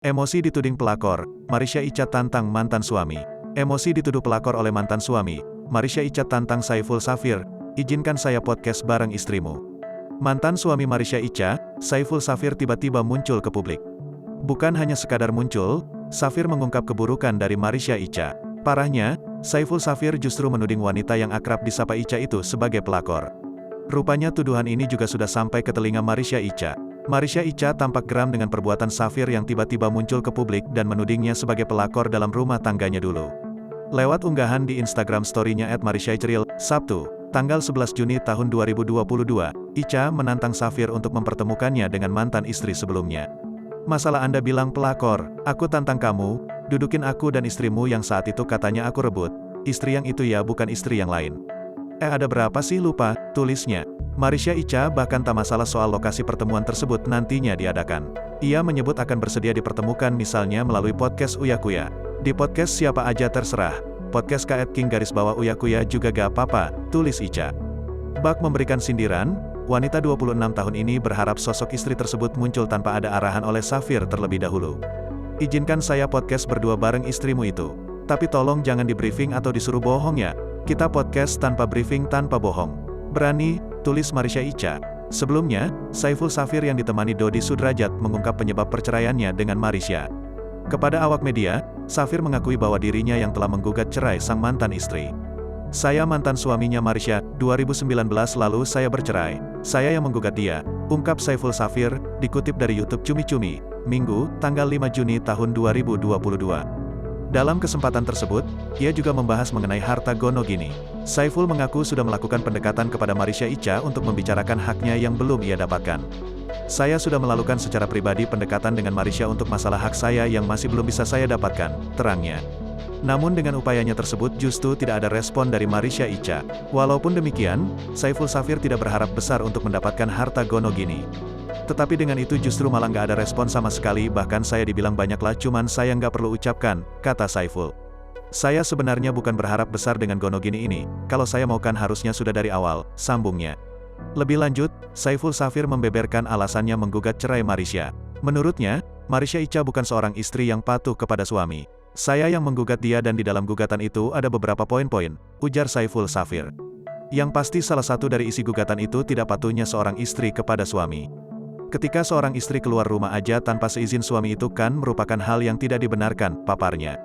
Emosi dituding pelakor, Marisha Icha tantang mantan suami. Emosi dituduh pelakor oleh mantan suami, Marisha Icha tantang Saiful Safir, izinkan saya podcast bareng istrimu. Mantan suami Marisha Icha, Saiful Safir tiba-tiba muncul ke publik. Bukan hanya sekadar muncul, Safir mengungkap keburukan dari Marisha Icha. Parahnya, Saiful Safir justru menuding wanita yang akrab disapa Icha itu sebagai pelakor. Rupanya tuduhan ini juga sudah sampai ke telinga Marisha Icha. Marisha Icha tampak geram dengan perbuatan Safir yang tiba-tiba muncul ke publik dan menudingnya sebagai pelakor dalam rumah tangganya dulu. Lewat unggahan di Instagram story-nya @marishaicheril, Sabtu, tanggal 11 Juni tahun 2022, Icha menantang Safir untuk mempertemukannya dengan mantan istri sebelumnya. Masalah Anda bilang pelakor, aku tantang kamu, dudukin aku dan istrimu yang saat itu katanya aku rebut, istri yang itu ya bukan istri yang lain. Ada berapa sih lupa, tulisnya. Marisha Icha bahkan tak masalah soal lokasi pertemuan tersebut nantinya diadakan. Ia menyebut akan bersedia dipertemukan misalnya melalui podcast Uyakuya. Di podcast siapa aja terserah. Podcast @king_uyakuya juga gak apa-apa, tulis Icha. Bak memberikan sindiran, wanita 26 tahun ini berharap sosok istri tersebut muncul tanpa ada arahan oleh Safir terlebih dahulu. Izinkan saya podcast berdua bareng istrimu itu. Tapi tolong jangan di briefing atau disuruh bohong ya. Kita podcast tanpa briefing tanpa bohong. Berani, tulis Marisha Icha. Sebelumnya, Saiful Safir yang ditemani Dodi Sudrajat mengungkap penyebab perceraiannya dengan Marisha. Kepada awak media, Safir mengakui bahwa dirinya yang telah menggugat cerai sang mantan istri. Saya mantan suaminya Marisha, 2019 lalu saya bercerai. Saya yang menggugat dia, ungkap Saiful Safir, dikutip dari YouTube Cumi Cumi, Minggu, tanggal 5 Juni tahun 2022. Dalam kesempatan tersebut, ia juga membahas mengenai harta gono gini. Saiful mengaku sudah melakukan pendekatan kepada Marisha Icha untuk membicarakan haknya yang belum ia dapatkan. Saya sudah melakukan secara pribadi pendekatan dengan Marisha untuk masalah hak saya yang masih belum bisa saya dapatkan, terangnya. Namun dengan upayanya tersebut justru tidak ada respon dari Marisha Icha. Walaupun demikian, Saiful Safir tidak berharap besar untuk mendapatkan harta gono gini. Tetapi dengan itu justru malah nggak ada respon sama sekali, bahkan saya dibilang banyaklah cuman saya nggak perlu ucapkan, kata Saiful. Saya sebenarnya bukan berharap besar dengan gono gini ini, kalau saya mau kan harusnya sudah dari awal, sambungnya. Lebih lanjut, Saiful Safir membeberkan alasannya menggugat cerai Marisha. Menurutnya, Marisha Icha bukan seorang istri yang patuh kepada suami. Saya yang menggugat dia dan di dalam gugatan itu ada beberapa poin-poin, ujar Saiful Safir. Yang pasti salah satu dari isi gugatan itu tidak patuhnya seorang istri kepada suami. Ketika seorang istri keluar rumah aja tanpa seizin suami itu kan merupakan hal yang tidak dibenarkan, paparnya.